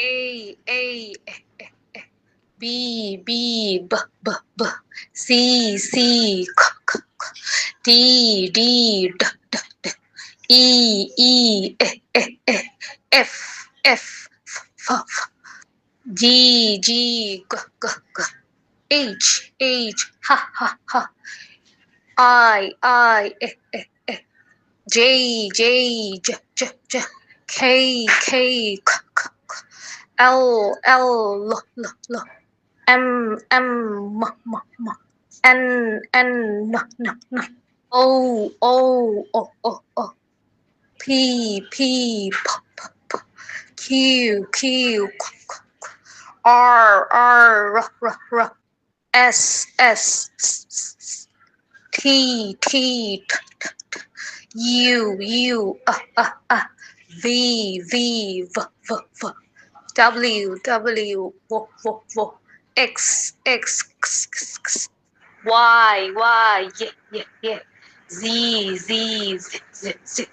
A, B, B, B, B, B, C, C, K, K, K, D, D, D, D, D, E, E, F, F, F, F, G, G, G, G, G, H, H, ha, ha, ha, I, J, J, J, J, J, K, K, K, K, K, L, L, L, L, L, M, M, M, M, M, N, N, N, N, N, O, O, O, O, O, P, P, P, P, P, Q, Q, Q, Q, Q, R, R, R, R, R, S, S, S, S, S, T, T, T, T, T, U, U, V, V, V, V, V, W, W, W, W, W, X, X, X, X, X, Y, Y, yeah, yeah, yeah, Z, Z, Z, Z, Z,